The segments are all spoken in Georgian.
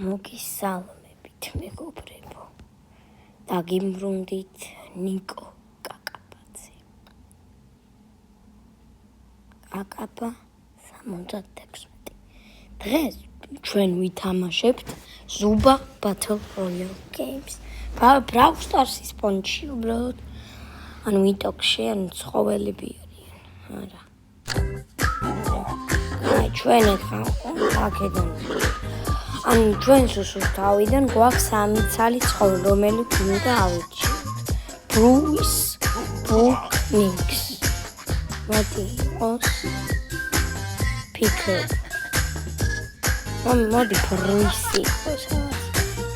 მოგისალმებით მეგობრებო, დაგიმბრუნდით ნიკო კაკაბაძე. კაკაბა 76. დღეს ჩვენ ვითამაშებთ Zuba Battle Royale Games. Brawl Stars-ის ფონში უბრალოდ ანუ ვიტოქში ანუ ცხოველები არიან. არა. ჩვენ აქედან ანუ ჩვენ სუსუს თავიდან გვაქვს 3 ცალი ცხოველი, რომელიც უნდა ავირჩიოთ. Bruce, Brook, Nix. მოდი იყოს Picker. მოდი Bruce იყოს.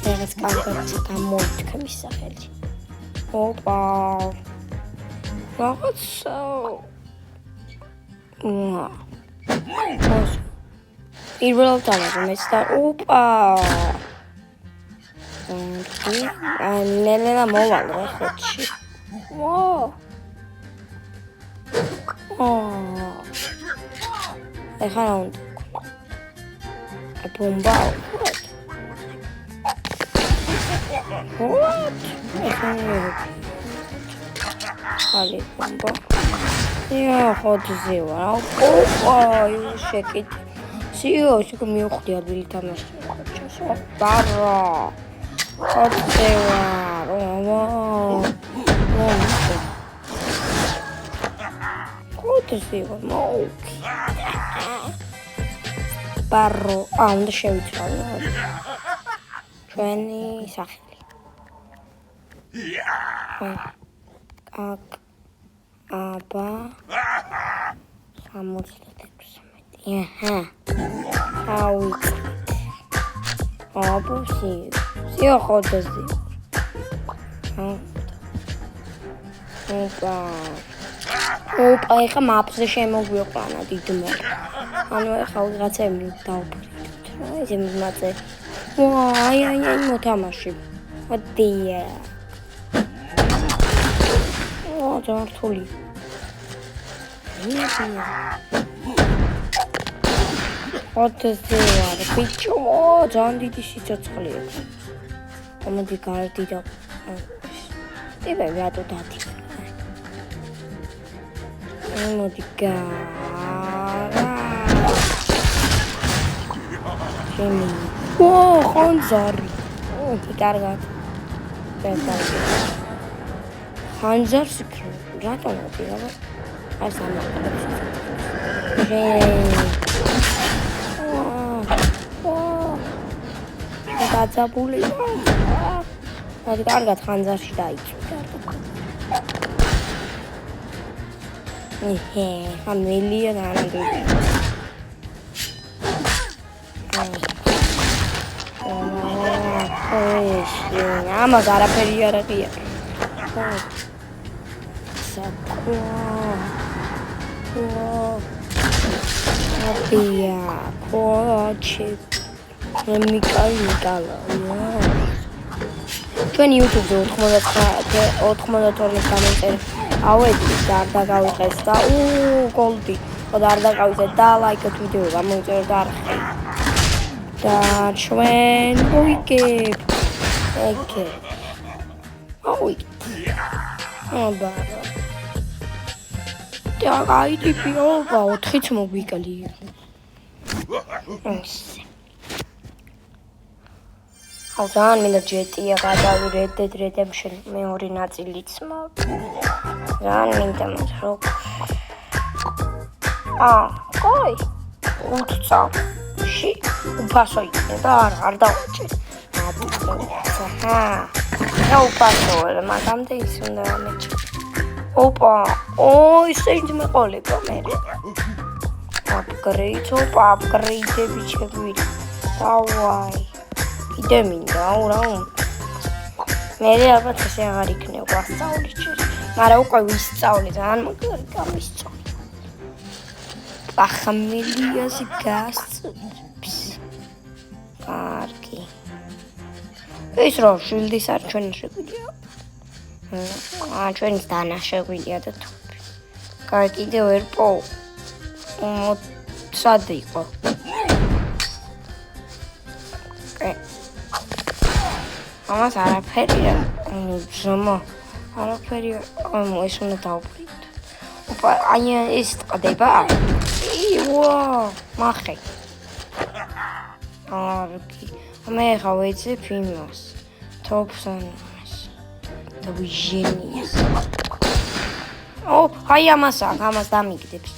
რაღაც კარგად გამოიქცემის სახელი. ოპა. რაღაცა. პირველად დამაგმეს და ოპა. ნელა მოვალ რა ხოჩი. ეხლა რა უნდა ბომბა. ხალი ბომბა. ხოთზე ვარ. ოპა, შეკით. სიო, შეკ მივხვდი ადვილი თამაში. ბარა. ხოთზე ვარ. ხოთზე ვარ. მოუქი. ბარო, უნდა შევიცვალო. ჩვენი სახელი. აბა 76. აჰა. აბა სიო ხოთზე. ოპა, ეხა მაპზე შემოგვიყვანა დიდმა. ანუ ეხა ვიღაცები დავფრინდით. ესე მიზმაწე. აი, მოთამაში. მოდია. ჯართული. ხოთზე ვარ, ბიჭო, ძალიან დიდი სიცოცხლეა. მოდი გარდი და ტიპე რატო დათი. მოდი გარა. შემი. ხანძარი. კარგად. ხანძარს რატო მოდი რა? აი სამყაროს. დაძაბული. მოდი კარგად ხანძარში დაიწვი. ამელია ნანდი. ამას არაფერი არ აღია. აბია, კოჩი. მიკალა. ჩვენ YouTube-ზე 92 კომენტარი ავედი და არ დაგავიღეს და გოლდი. ხოდა არ დაგავიღეთ და ლაიქეთ ვიდეო გამოიწერეთ არხი. და ჩვენ ვიგებთ. ეკე. აბა. და აი ტიპიო 4-იც მოგვიკლიე. ძალიან მინდა ჯეტია გადავი Red Dead Redemption მეორე ნაწილიც ძალიან მინდა მას რო კოი უცცა ში უფასო იქნება არ დავაჭერ რა უფასოა მაგამდე ის უნდა ამეჭი ოპა ისინი მეყოლება მე აპგრეიდები შეგვიდა დავაი იდე მინდა რა მე ალბათ ესე აღარ იქნება გვასწავლი ჯერ მაგრამ უკვე ვისწავლე ძალიან მაგარი გამისწავლე ახამელიაზე გასწრებს კარგი ეს რო შილდის არ ჩვენ შეგვიდია ჩვენს დანა შეგვიდია და თופი კარგი კიდევ ვერ პო სად იყო ამას არაფერი ზომა არაფერი ეს უნდა დავფრით. ოპა აი ეს წდება. ვა მახე. არკი. მე ხა ვეცებ იმას. თოფსანს. დავიჟენიეს. ო, აი ამას დამიგდებს.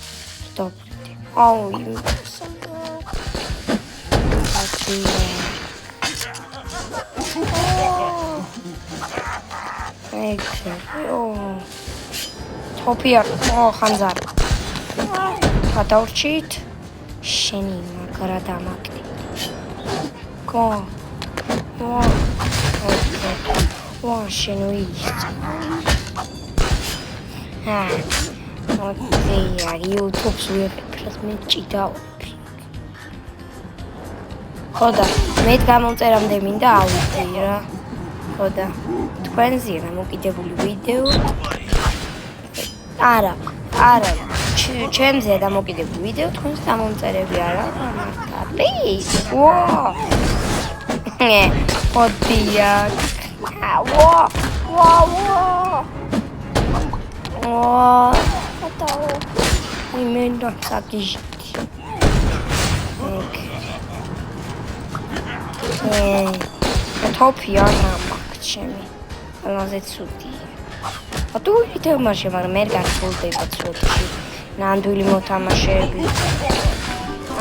დავფრით. აუ იმას. თოფია ხანძარი გადავრჩით შენი მაგრა დამაკდი ვა შენ ვიწყ მოდია YouTube-ს ვიყიდეთ მე ჭიდაობ ხოდა მე გამომწერამდე მინდა ავიდე რა ხოდა თქვენზეა დამოკიდებული ვიდეო არა ჩემზეა დამოკიდებული ვიდეო თქვენს გამომწერები არა მართლა პლიზ ვა ხოდია ვა ხოდაო იმენდა საკიჟით თოფია ნამაკჩემი ყველაზე ცუდია თუ ითამაშე მაგრამ მე გასულდება ცუდში ნამდვილი მოთამაშეები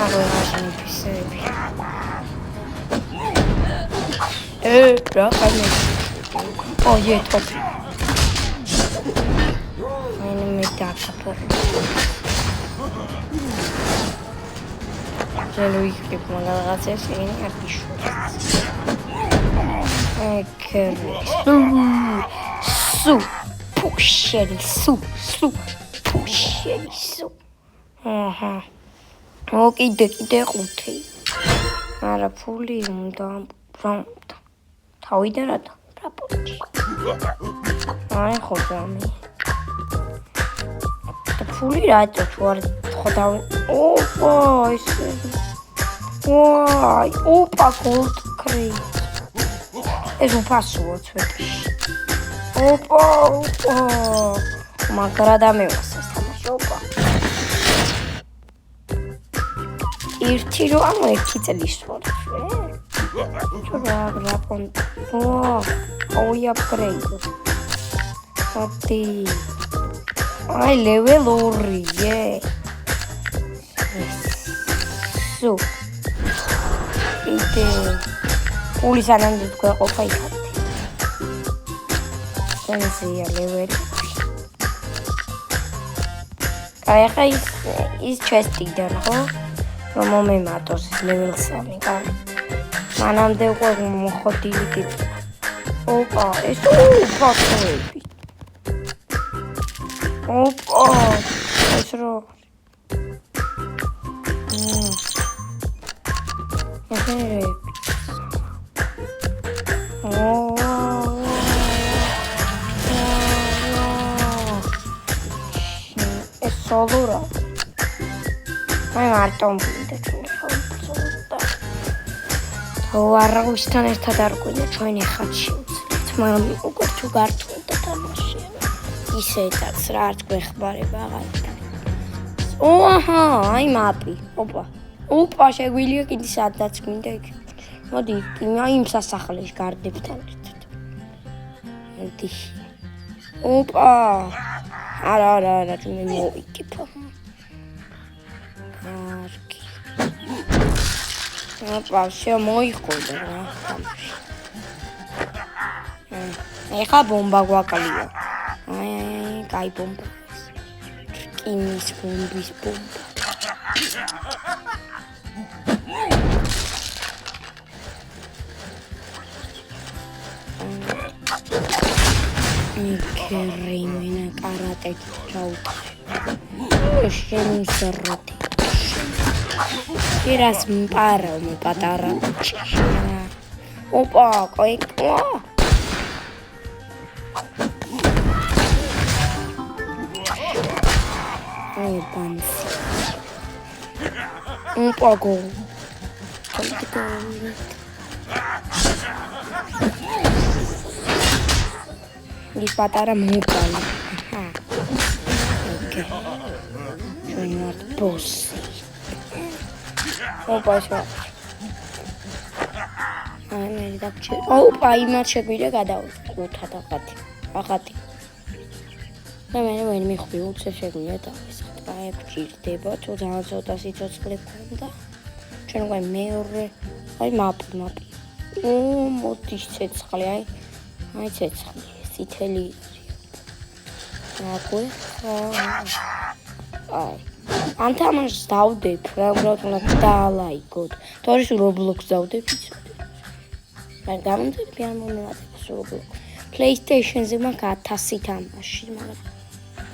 აღარ გასმიფისები რა ხანე ოje თოფი მე დაკაპო ჟელუიქი მონაღაცეს ინი არტიშო სუ პუშერი აჰა კიდე 5 არა ფული უნდა თავიდან რა პრაპორტი აი ხოდამი და ფული რატო ვარ ხოდავ ოპა ის ვაი ოპა გოლდ კრეი ეს უფასოა ცოტა ოპა მაგრა დამევასეს თამაში ოპა ერთი რო ანუ ერთი წლის ვარ რა პონტ ოი აპგრეიდ ათი აი ლეველ 2 სუ იტე პულის ანამდე გვეყოფა იქამდე სენსია ლეველი აი ხა ის ჩესტიდან ხო რომ მომემატოს ლეველ 3 კარი მანამდე უკვე მოხდილი კითხვა ოპა ეს უფასოები ოპა ეს რო სოლურა მე მარტო მინდა ჩუნდა ვარაგვისთან ერთად არ გვინდა ჩვენი ხატში უცლით მაგრამ უკვე თუ გართულდა თამაში ისედაც რა არც გვეხმარება აღარ ოჰა აი მაპი ოპა შეგვიძლია კიდე სადაც გვინდა იქ მოდი აი იმ სასახლეში გარდებთან ერთად მოდი ოპა არა მე მოვიკიფო კარგი ოპა შემოიხოდა რა თამაში ეხა ბომბა გვაკლია აი კაი ბომბა რკინის ბომბის ბომბა კერიმენა კარატე ჩაუყე შენ სეროთი ირას მპარა მე პატარა ოპა კაი აი პანსი ოპა გო ის პატარა მოგალი. ოკეი. ჩვენ ვართ ბოსი. ოპა შე. მე დაგჭი. ოპა იმათ შეგვიდა გადავწყვეტ 5-10. და მე მიხვდი უცებ შეგვიდა დავისხდ. აი გჭირდება თუ ძალიან ცოტა სიცოცხლე გქონდა. ჩვენ უკვე მეორე აი მაპი. მოდის ცეცხლი აი ცეცხლი წითელი აკუ აი ამ თამაშს დავდებ რა უბრალოდ უნდა დაალაიგოთ თორეს Roblox დავდებ მაგრამ გამომდები არ მომეწონს Roblox PlayStation-ზე მაქვს 1000 თამაში მაგრამ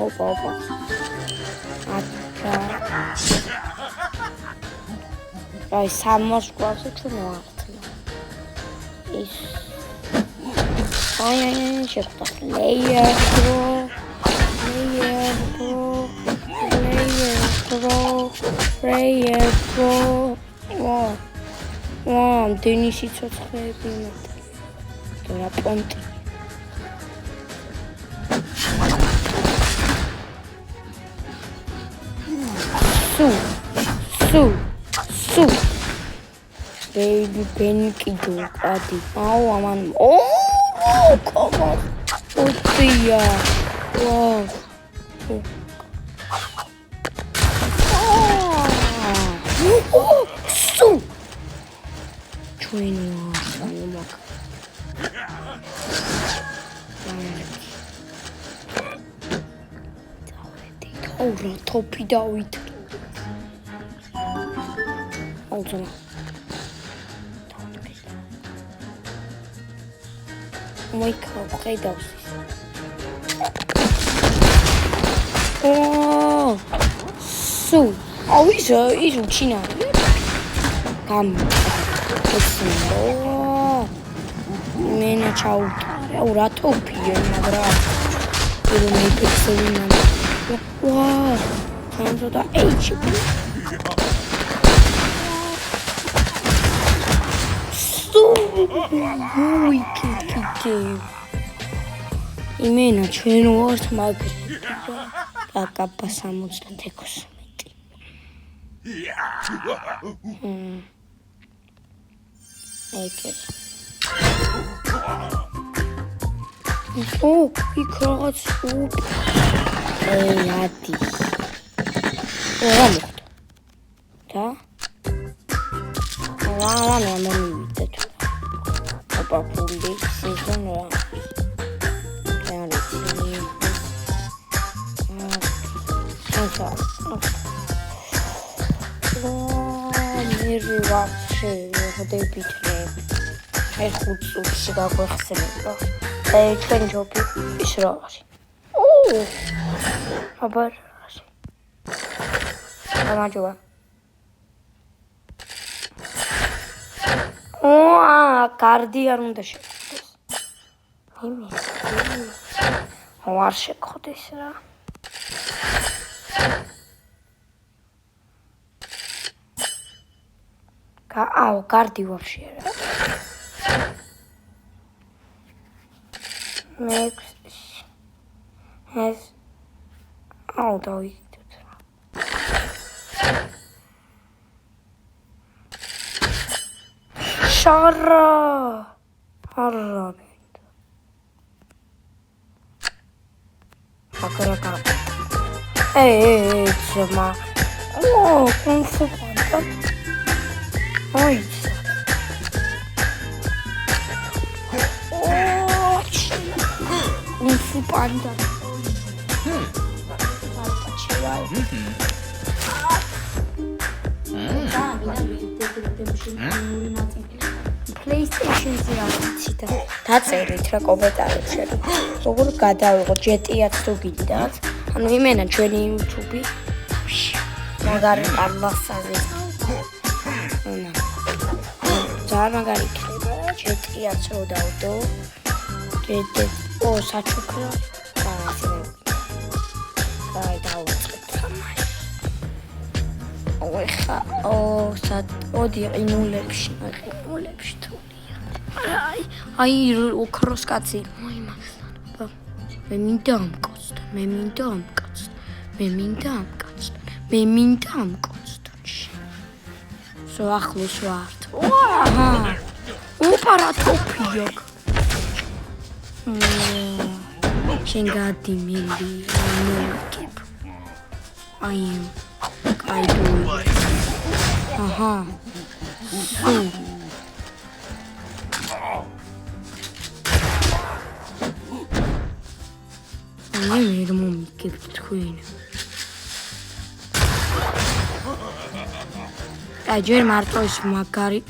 ოპა აი სამოს კლასზე ჩვენ ვართ ის აი შეხვდა player pro ვау დენისი ცოცხლები მეტად და პონტი სუ baby benkido adi au aman come on otia wow su ჩვენი მომა აურა თოპი დავით აუძმა მოიქო ხედავს სუ ის უჩინარი მენა ჩაუტარე აურა თოპია მაგრამ მე პიქსელინა ვაუ ხანძოდა ეიჩი ой кики იმენა ჩვენ ვართ მაგის აკაპა 76 ეკე იქ რაღაც ათი რა მოხდა და რა მომივიდა თუ აპაპული სეზონ რა მერი ვაფშე ხდებით ეს 5 წუთში გაგვეხსენება და ჩვენ ჯობი ის რა არის აბა გამარჯობა კარდი არ უნდა შეხვდეს იმის არ შეხვდეს რა კარდი ვაფშე რა ეს დავიგდოთ რა შარა არაბეთ აკრაკა ძმა კონფუ პანდა აი კონფუ პანდა PlayStation-ზე არიცით დაწერით რა კომენტარებში როგორ გადავიღოთ GTA-ც თუ გინდათ ანუ იმენა ჩვენი YouTube-ი მაგარი პარლასაზე ძალიან მაგარი იქნება GTA-ც რო დავდო საჩუქრა და ასე აი დავუწყეთ ეხა ოდი იმულებში თუ აი ოქროს კაცი. აი მაგასთან. მე მინდა ამკოცდა. მე მინდა ამკოცდა. სო ახლოს ვართ. აჰა. უპარატოფია. შენ გადი მილი. აი კაიდო. აჰა. სუ მე რომ მიგებთ თქვენ. აი ჯერ მარტო ის მაგარი.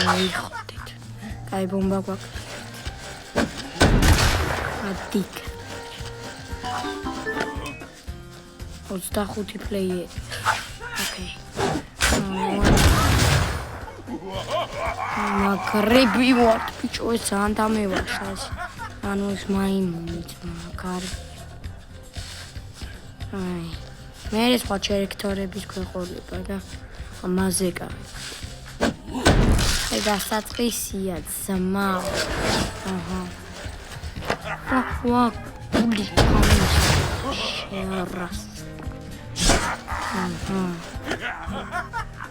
მოიხოდეთ. აი ბომბა გვაქვს. ადიკ. 25 პლეიერი. ოკეი. მაგრები ვარ ბიჭო ეს ძალიან დამევარშას. ანუ ეს მაიმუნიც მაგარი. აი მე ეს სხვა ჩერექტორების გვეყოლება და ამაზე კარი. ეს დასაწყისია ზმა. აჰა. ვა გული კომის შერას. აჰა.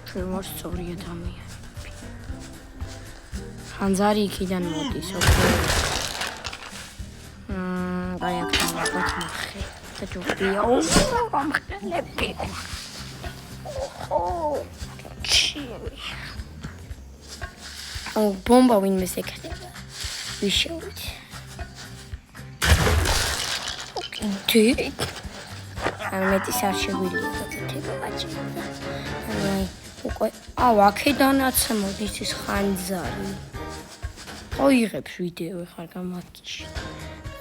შემოს სწორი ადამიანი. ხანძარი იქიდან მოდის ოკეი. აი აქ მოხე. და ჯობია. ამხელები. ჩილი. ბომბა ვინმე ეკეთება. ვიშევით. ოკეი. ამეტის არ შეგვიძლია დაწეთება ბაჭი. აი უკვე აქედანაც მოდის ის ხანძარი. ოიღებს ვიდეო ხარ გამარჯში.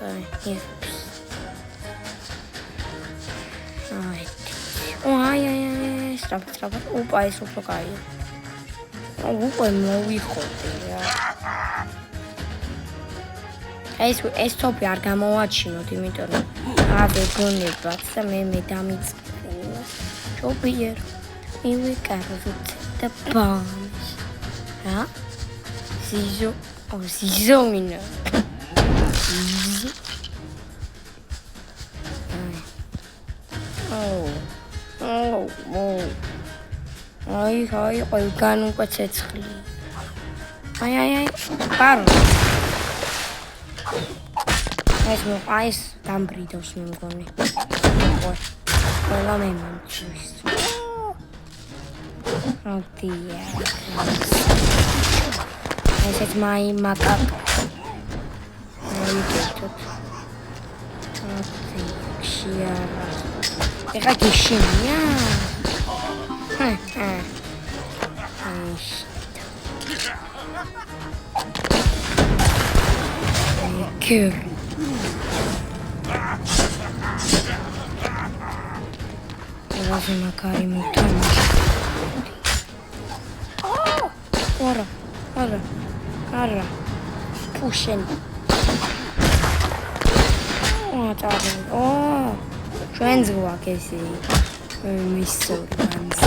აი იღებს. აი სტრაფ. ოპა ეს უფრო კაია. უკვე მოვიხოდე რა. ეს თოპი არ გამოვაჩინოთ, იმიტომ რომ აბე გონებაც და მე დამიწყდა. ჯობიერ. მივიკაროთ და ბამს. რა? ზიზო მინა. აი ყველგან უკვე ცეცხლი. აი პარო. ეს დამბრიდოს მე მგონი. ყველა მე მომწვის. ოდია. ესეც მაკაკ. აი კეთო. ქსიარა. ეხა გიშინია. Кер. Разве Макари мутант? Ара. Пушен. Таари. Ჩვენს გვაქვს ესე. მისორანს.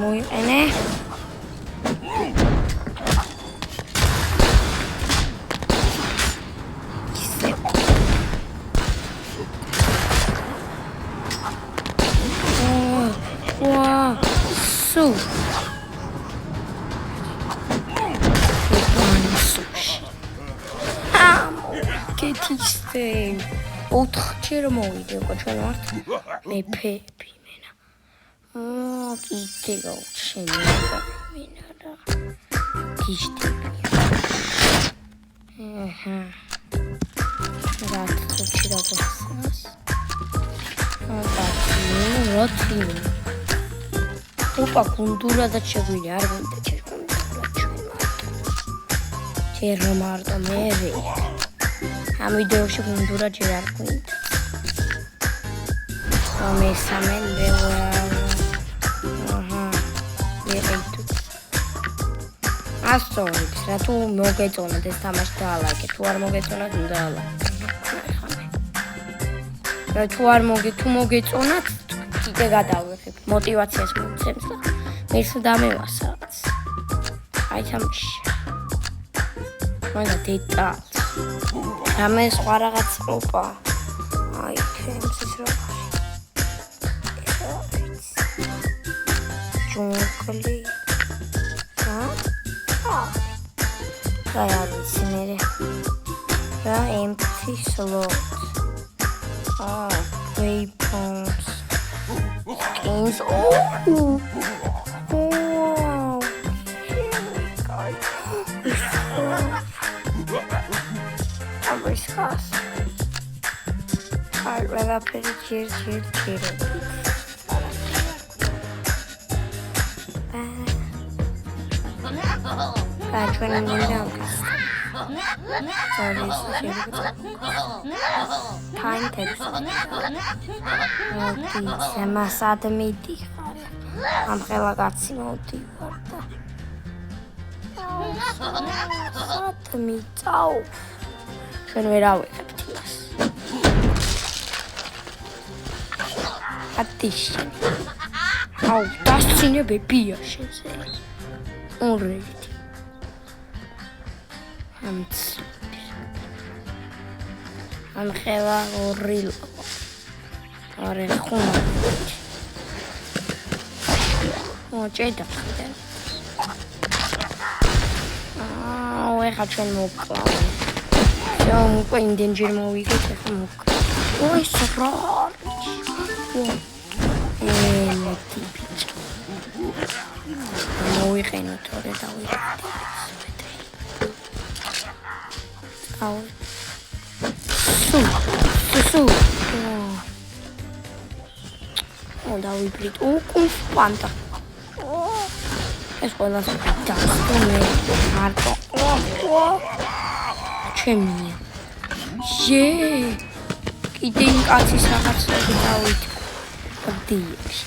მოიყენე. სუ. კეთისე. 4-ჯერ მოვიდე უკვე ჩვენ ვართ მეფეები მენა. კიდე გავჩენია მენა რა. გიშტები. აჰა. რა თქო რაღაცას. როთი. ოპა გუნდურადაც შეგვიძლია არ გინდა ჯერ მარტო მე ამ ვიდეოში გუნდურა ჯერ არ გინდა მესამე აჰა მეეთუ ასწორებს რა თუ მოგეწონათ ეს თამაში დაალაგე თუ არ მოგეწონათ უნდა ალაგე რა თუ არ მოგეწონათ კიდე გადავიღებ მოტივაციას მოცემს და მერს დამევასած. აი თამაში. მაგა დეტალს. რამე სხვა რაღაც ოპა. აი ფემსის როგორი. ჯუნგლი. რა არის მერე? რა empty slot. Weapons. Skins. Oh. Riskas. Ay, ყველაფერი ჯერ. ჩვენ მინდა time text. მასად მიდიხარ. ამ ხელა კაცი მოვდივარ და. სად მიწავ? ჩვენ ვერ ავიღებთ იმას. ატიში. აუ, დასცინებებია შენზე. ორედი. ამ ხელა ორილო. არე ხუმა. მოჭედა. ეხლა ჩვენ მოვკლავ. რომ უკვე იმდენჯერ მოვიგეთ ეხლა მოვკლავ. ოი სროარ. მეტი ბიჭი. მოვიყენო თორე დავიღეთ. აუ. სუ. დავიბრით. უკუნს პანტა. ეს ყველას დასტომე მარტო. ჩემია. კიდე იმ კაცის რაღაცები დავით. დიებში.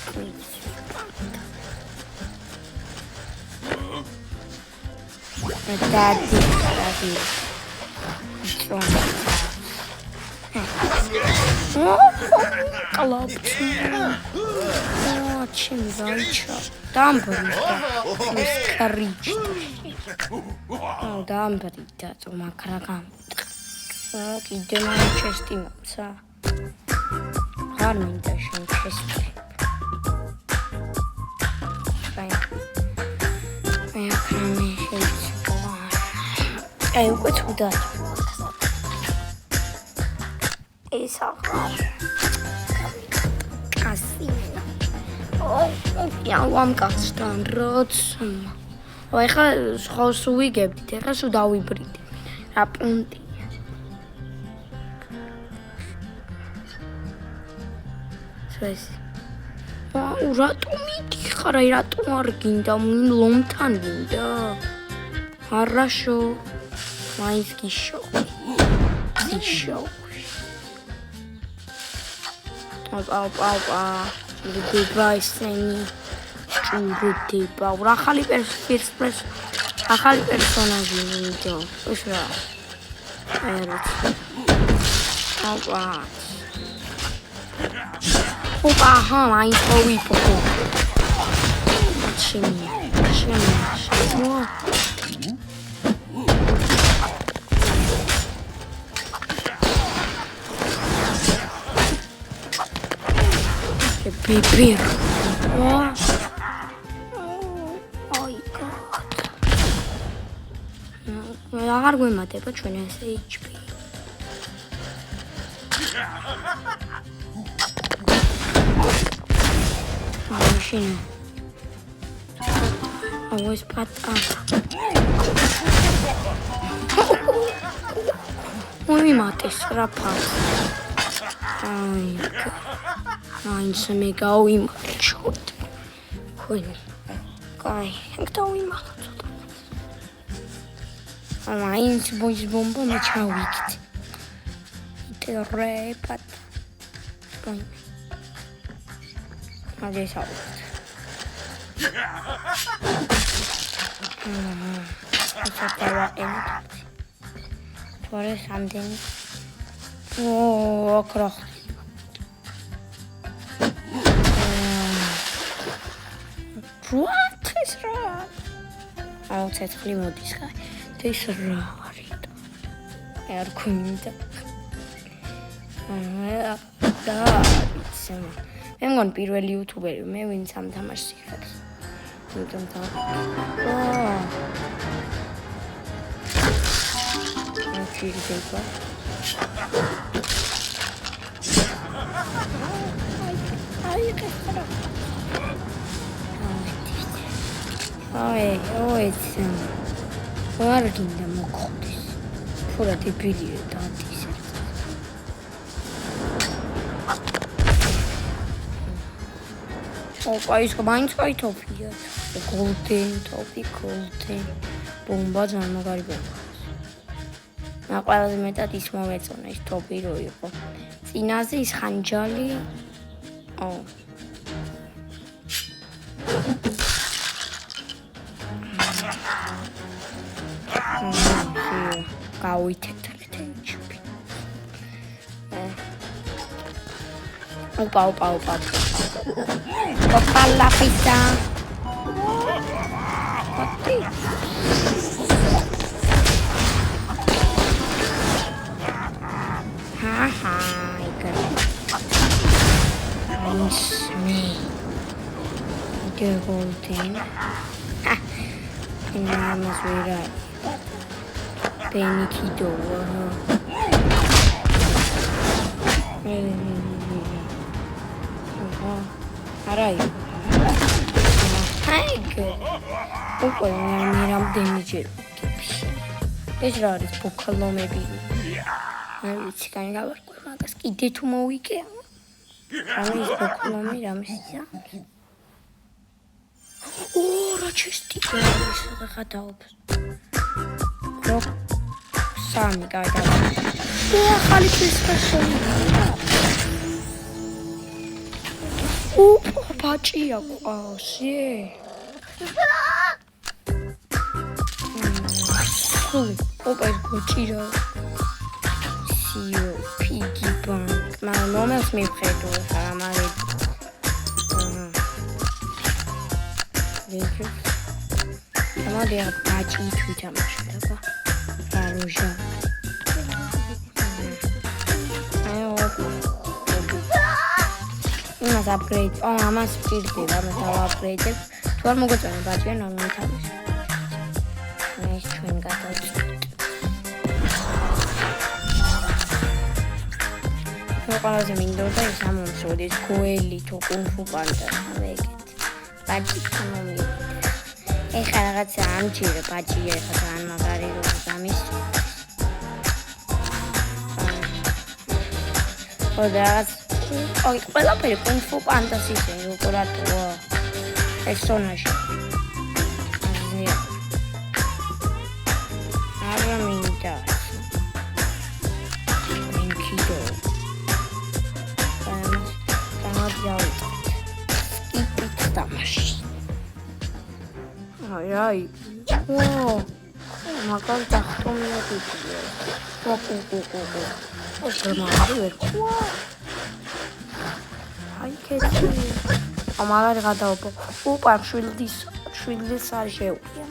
დადი. კლაპი. ჩემი ზაიჩა. დამბრიდა. ის კრიჭი. დამბრიდა, მაგრამ გამიტყ. კიდე მაინც ჩესტი მომცა. არ მინდა შენ ჩესტი. აი უკვე თუდა. ეს აღარ. კასი. я вам კაცთან როცა. აი ხა ხოს უიგებდით, ეხლა სულ დავიბრიდე. რა პუნტი. ეს. რატომ მიდიხარ? აი რატომ არ გინდა? ლომთან გინდა? არაშო. მაინც გიშო. ოპა. დიბაისენი. ჭურდება. ახალი პერსონაჟი ვიდეო. ეს რა. ოპა, მაინც მოვიპო. ჩემი. Пипир. Ой, гад. აღარ გვემატება ჩვენ ეს HP. მაშინ. ეს პატა. მოიმატეს რა ფას. აი. მაინც მე გავიმარჯვოთ. ხოინი. კაი, ეგ დავიმარჯვოთ. მაინც ბოის ბომბა მე ჩავიქით. iterrepat. მაგეს ავიღეთ. ასაკავა ენტ. თორე სამდენი. ოკრა. What? ეს რა? აუ ცეცხლი მოდის ხა. ეს რა არის? არ ქონდა. და იცი. მე მგონი პირველი იუთუბერი მე ვინც ამ თამაშს იღებს. იმიტომ და ჩიგდება. აი კეთდა. აი არ გინდა მოხდეს. ფურა დებილია დადის. ოპა ის მაინც კაითოფია. Golden topi, golden. Bomba ძალიან მაგარი bomba. მე ყველაზე მეტად ის მომეწონა ის ტოპი რო იყო. წინაზე ის ხანჯალი. აუ. გაუითეთრეთ ჩუპი. Opa. Opa la pizza. Haha, it's me. The whole thing. And I must read that. Penny Kido. Alright. Hi, good. Opa, I'm damaged. ეს რა არის ბოქალო მეები? აი ვიცი, კაი გავარკვე მაგას კიდე თუ მოვიკე. აი ეს ბოქალომი რამესია? რა ჩესტიკა ის გადაობს. რო სამი გადაობს. ახალი ფესტივალი. ბაჭია ყავსი. Opa, es cochira. Sio, piggy bank. Ma non è mi preto, sarà male. Vedi? Ma dia baci tu tamasha ba. Faruja. Mas upgrade. Mas speed deva, mas upgrade. Tu ar mogotona baci non mi tamasha. Nice twin gadawts. ყველაზე მინდოდა ის ამომსოდეს გოელი თუ კუნფუ პანდა ვეგეთ. ბაჭი მომი. ეხლა რაღაცა ამჭირე ბაჭი ეხლა ძალიან მაგარი რო გამის. ოდაც აი ყველაფერი კუნფუ პანდას ისე როკორატო. პერსონაჟი. Minta. Minkido. Skip it tamashi. Ai. Wow. Magal tahtum ya tipe. Wow. Ai keti. Amagar გადაობო. Opa, შვილდის არ შეუძლია.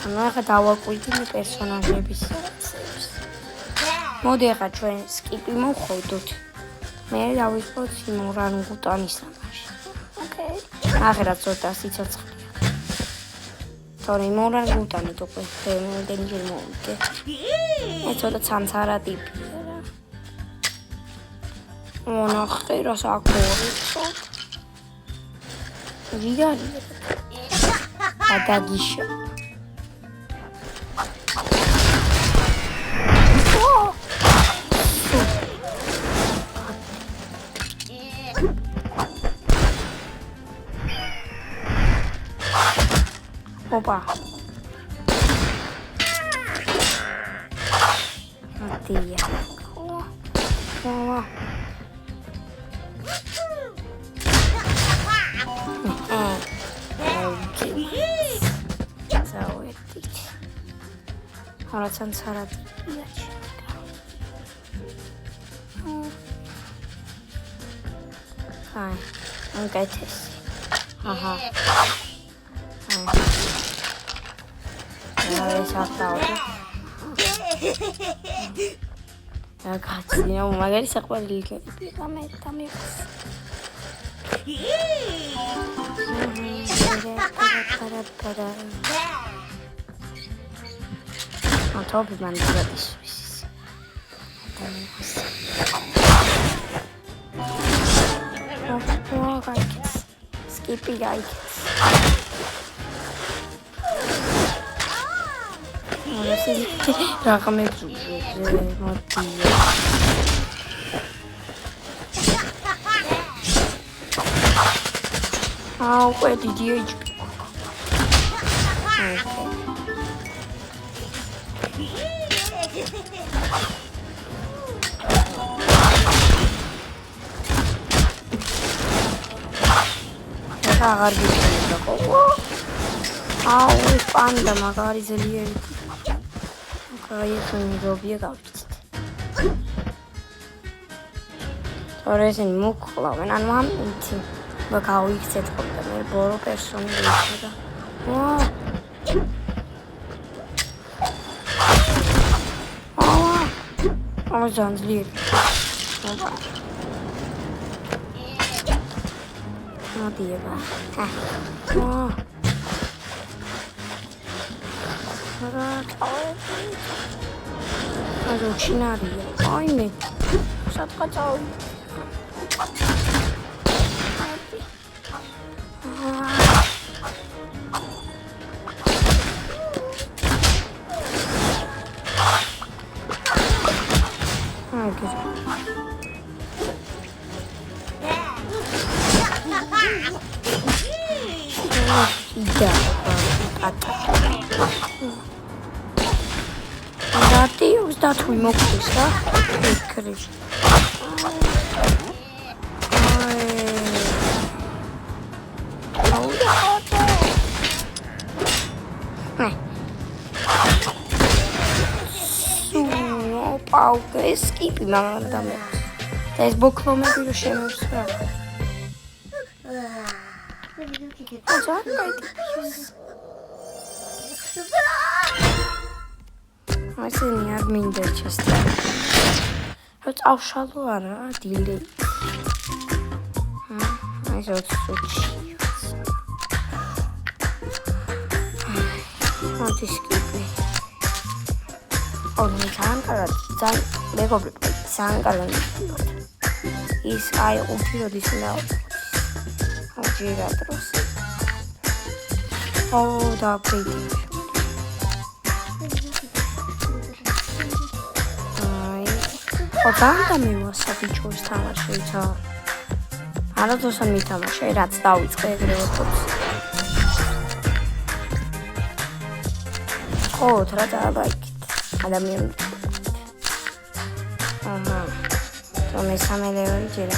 ახლა დავაკვირდით პერსონაჟების სექს. მოდი ახლა ჩვენ სკიპი მოვხოდოთ. მე დავიწყოთ იმ ორანგუტანის თამაში. ოკეი. ახლა ცოტა სიცოცხლეა. თორე იმ ორანგუტანი თუ დენჯერ მოვიდე. მე ცოტა ცანცარა ტიპია რა. მონახე რა საკურიცო. ვიგარი. ადაგიშა. Opa. Matia. Oh. Ora canzara ti piace. Dai, anche te. Aha. ეს ახალა. Ragazzi, magari sa quelli che a me tammi. Ma troppo mangiare di sushi. Oh, guys. Skippy guys. Ora si raga me oddio. Oh, where did you აღარ გიქნება ხო? აუ, პანდა მაგარი ძლიერი. აი, ხანი გობია გავიქცეთ. თორე ესენი მოკლავენ, ანუ ამიტი გავიქცეთ ხოლმე მე ბორო პერსონი ვიქცე. ვაა. ამჟან ძლიერი. მოდიება. ანუ ჩინარია. აი მე. სადღა წავიდე. Dați-mi mocul ăsta. Crești. Au, că e Skippy, m-am dat mea. Dar e zboclă mea pe și nu știu. Așa, hai Hai să ne admin de acestea. Îți au șalu ara, delete. Hai să o suci. Hai să Skippy. Oni ძალიან ძალიან მეგობრებო, ძალიან კარგი. ის აი უპიროდის უნდა. აჯერა დროს. ო, დააფრიდი. ძალიან მივასა ბიჭოს თამაში ცა. არადოსან მითამაშე, რაც დავიწყე ეგრევე ფოთს. ო, რა დააბაიქით. ადამიანი. აჰა. თომე სამელევი ჯერა.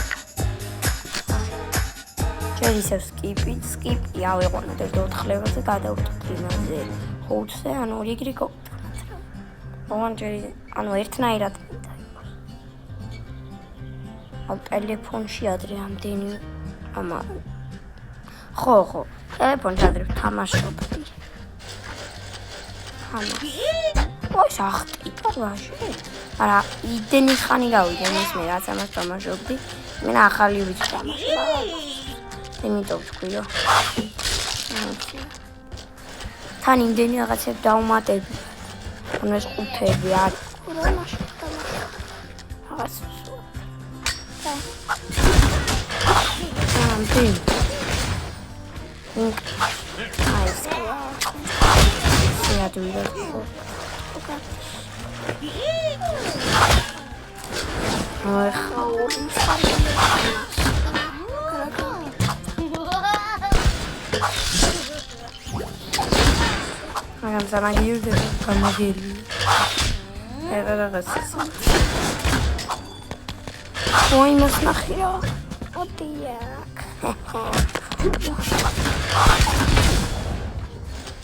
ჯერ ისევ Skippy ავეყონა და 4 ლეველზე გადავწყვეტ იმაზე. 5-ზე, ანუ რიგრიგ ოღონდ ანუ ერთნაირად ამ ტელეფონში ადრე ამდენი ამა ხო ტელეფონში ადრე თამაშობდი ამა ой სახტი ვაშე არა იდენის ხანი გავიდე ის მე რაც ამას თამაშობდი მე ახალი ვიცი თამაშობა იმიტომ ვთქვიო თან იმდენი რაღაცებს დავუმატები ანუ ეს ყუთები არ რამაში რაღაც Bim. Nice. See how do we look? Oh, I'm gonna use the camera. Ой, мас нахера. Вот так.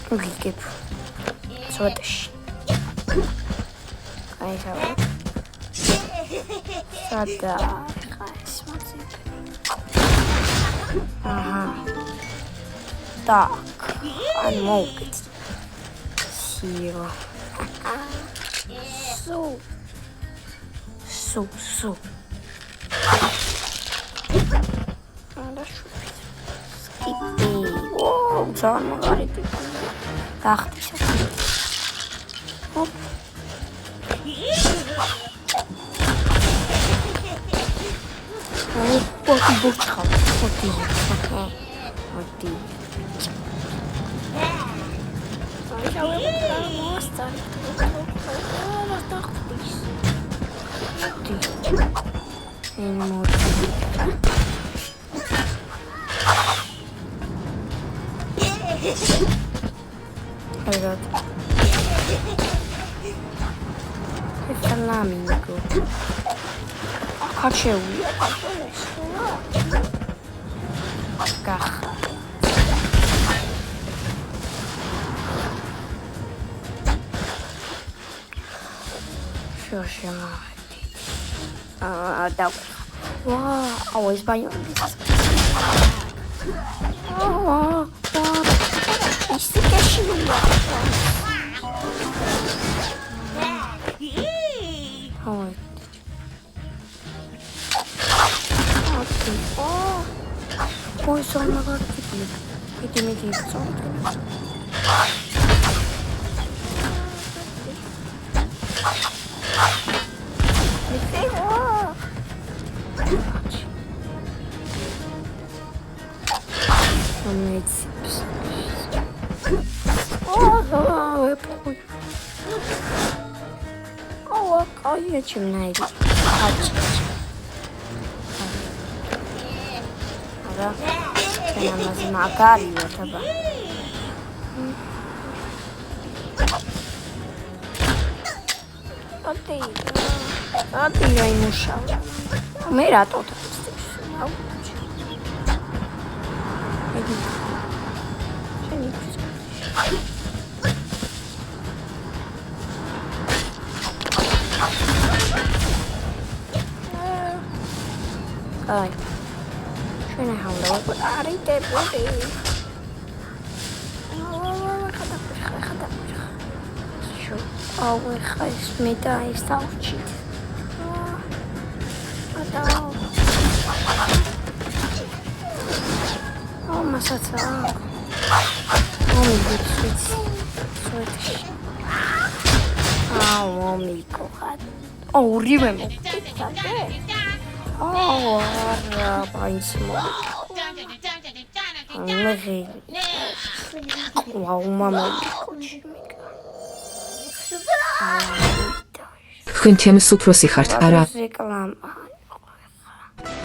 Гикеп. Смотришь. Ай, вот. Сюда. Смотри. Ага. так. Ან მოვკეთ. სიო. სუ. და შუპი. სკიპი. ძალიან მაგარი ტიპი. გახტისა. ჰოპ. Поки бучха. Поки. Flamingo. Kaçıyor. Gach. Şoşema. Da. Wow, espanhol. Isso que é chique. Ой. Ой, сонна гартипи. Иди, сонна. Ой, чем найди. Ага. Нам нужна кария, таба. А ты я ему шал. Мы рато тут. Иди. Ơi, cái này hỏng đâu có đá đi tép quá đi. Ой, хай сметай ставчить. О, масаца. Ой, бить. Ау, мико. О, ривемо. Oh, paísimo. Wow, mama. თქვენ ჩემს უფროსი ხართ, არა?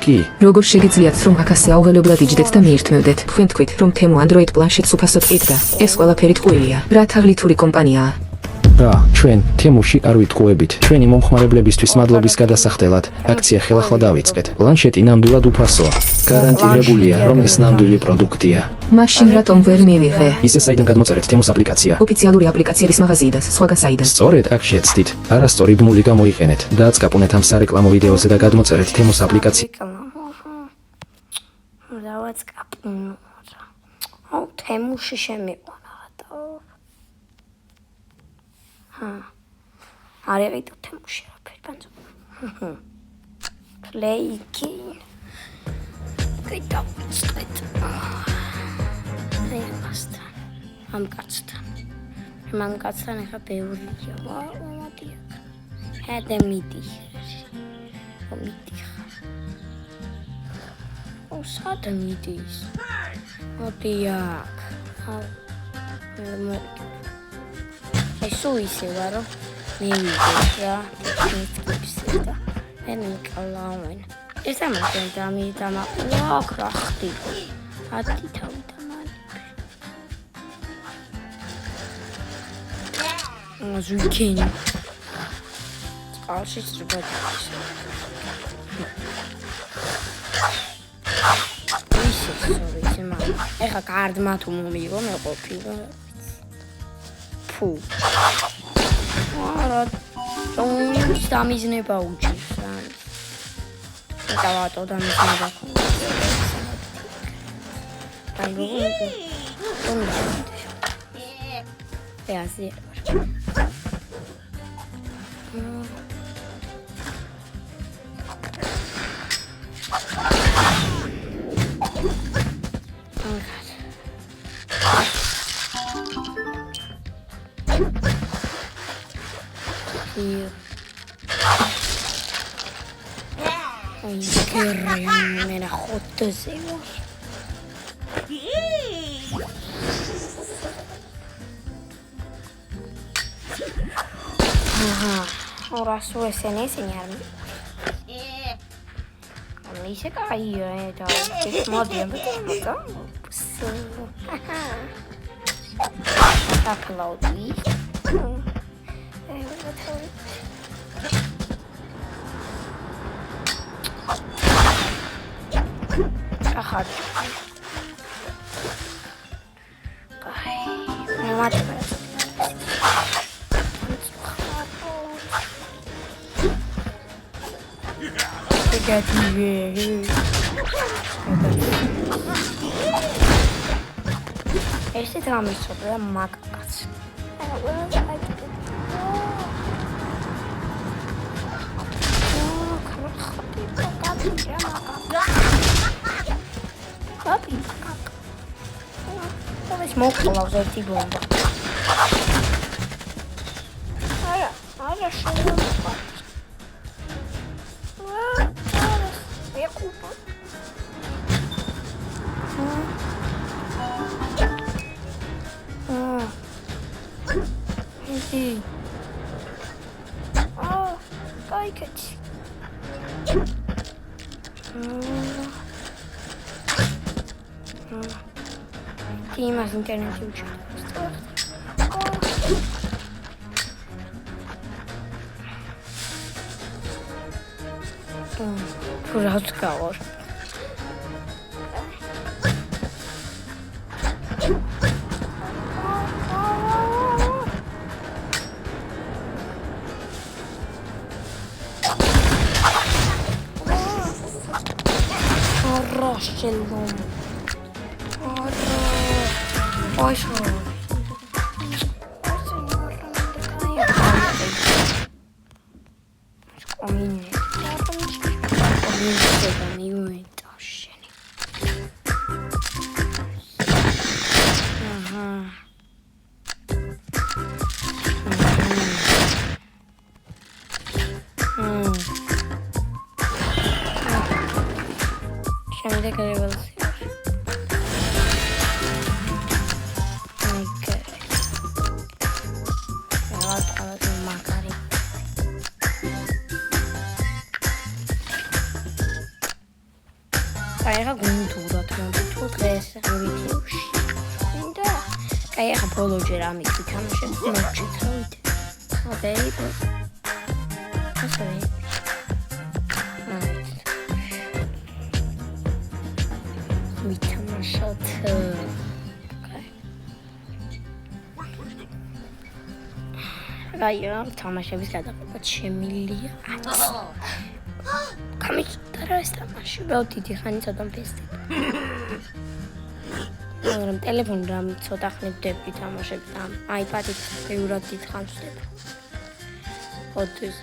კი. როგორ შეგიძლიათ რომ აქ ასე აუღელებლად იჯდეთ და მიირთმევდეთ? თქვენ თქვით რომ თემო Android პლანშეტს უფასოდ ყიდდა. ეს ყველაფერი ტყუილია. რა თაღლითური კომპანიაა? რა, ჩვენ თემუში არ ვიტყუებით. ჩვენი მომხმარებლებისთვის მადლობის გადასახდელად აქცია ხელახლა დავიწყეთ. პლანშეტი ნამდვილად უფასოა. გარანტირებულია, რომ ეს ნამდვილი პროდუქტია. მაშინ რატომ ვერ მივიღე? ისე საიდან გადმოწერეთ თემუს აპლიკაცია? ოფიციალური აპლიკაციების მაღაზიიდან, სხვაგან საიდან? სწორედ აქ შეცდით. არასწორი ბმული გამოიყენეთ. დააწყაპუნეთ ამ სარეკლამო ვიდეოზე და გადმოწერეთ თემუს აპლიკაცია. დავაწყაპუნო. აუ, თემუში შემიყვანა რატო? არ იყიდო თემუში რაფერი ბანძო. Play game. Გადავწყეთ. ამ კაცთან. მან კაცთან ახლა ბევრია. მოდი აქ. ჰადე მიდი. სად მიდის? მოდი აქ. აი სულ ისე ვარ, რომ მივიდეს რა. ისე და მე მიყავენ. ეს ამასთან დამიდამა. ვაქ რა ხდი. ათი თავიდან მალიფი. ზუქენი. წყალში წრბადი. ეხა კარდმა თუ მომიგო მე ყოფილი. ფუ. არა, სამიზნება უჩის. დავატო და მისნება. აი, Asi. Here. Ay, qué reina joto se va. Ora su SNS segnarmi. Mi se caio da che modo ma upload this. Ahad. Ai, mate para. Este tramit sobre macacas. Smoke allows a bomba. Olha, chegou. É culpa. Entendi. Cai, Cat. Tem mais internet útil. Por alto calor. Arrocha el lomo. Oi, senhor. Şimdi kırılır. Kaya guntura transitu tres reviews. Inda kaya apology rami kamaşe mochi troit. Haberi bu. Nasıl? Mi tamaşatı. Kaya tamaşa kadar çemiliye. Камера სტამაში ვეოდიდი ხანი ცოტა ფესტი. მაგრამ ტელეფონი რამ ცოტა ხნით ვდები თამაშებ და აიპადით ბევრად დიდხანს ვდებ. ოდეს.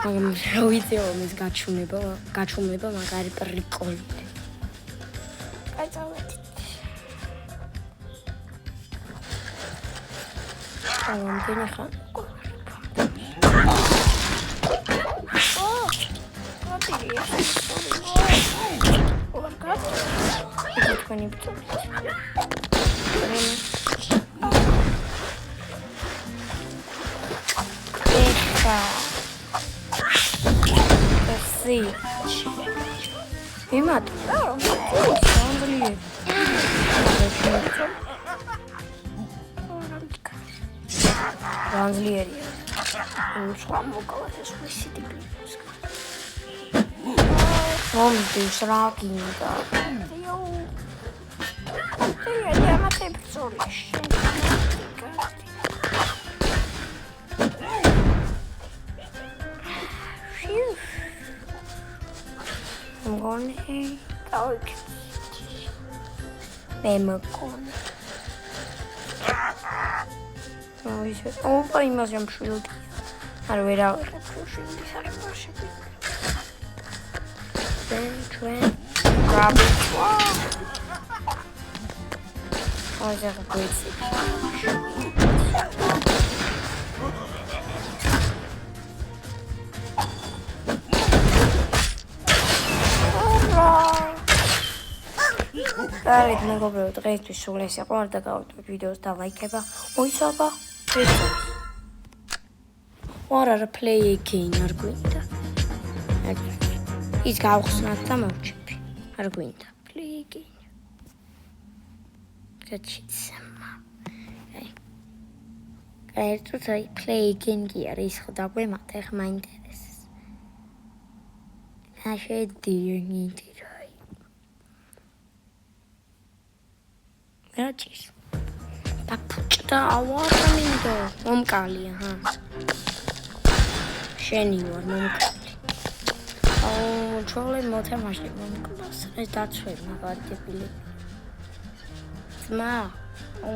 მაგრამ შევიდეო მის გაჩუმება მაგარი პრიკოლი. აი წავედით. ამბენი ხან. იმათ რა სამბლიე Ranzlieri. Სხვა მოკავას ეს ვისიტი ბლოს. მომდის რა გინდა. Я матე ბრძოლაში. მგონი გავიქცე. მე მგონი. Opa, imagine I'm sure I'll wait out. Then grab it. Oh, is that a great David, I'm going to go to the place. I'm going to go to the videos that I like. What are play again ar gwynda? Is gawchsnad am awchipi ar gwynda. Play again. Gachit sama. Gairto tai play again giar is chodagwe matech ma intereses. Nashe dir nintirai. Gachis. Puchta awara minda momkali ha შენი ვარ მომკალი აუ ჩოლე მოთამაშე მომკლას ეს დაცვე მაგარდებული ძმა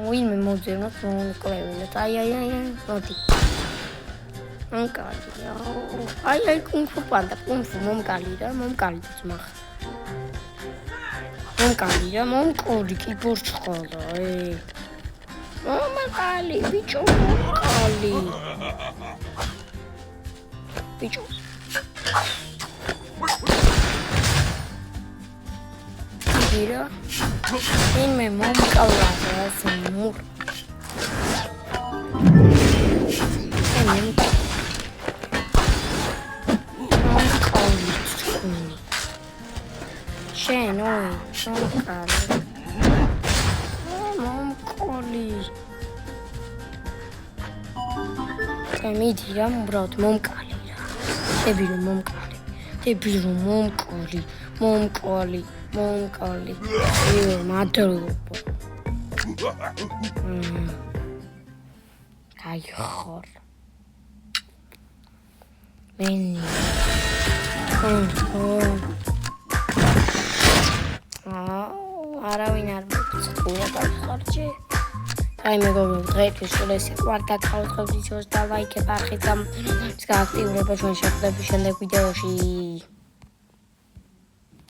ვინმე მოძებნოთ მომკლევილეთ აი მოდი მომკალი აი კუნფუ პანდა კუნფუ მომკალი რა მომკალი ძმა მომკალი რა მომკოლი კი ბორჩხალა მომკალი ბიჭო მომკალი Bicho. Mira. Dime momkala semur. Shenoy, momkali. Momkali. Kamidira mbrod momkali. Debilu momkali. Yo, madrubo. Ay, jor. Vení. Ara ვინ არ მოგწყვია დახარჯე. Ai მეგობრებო, დღეისთვის სულ ეს იყო. არ დაგხავთ ვიდეოს და ლაიქებ, არხით ამ გააქტიურება ჩვენ შეხვდებით შემდეგ ვიდეოში.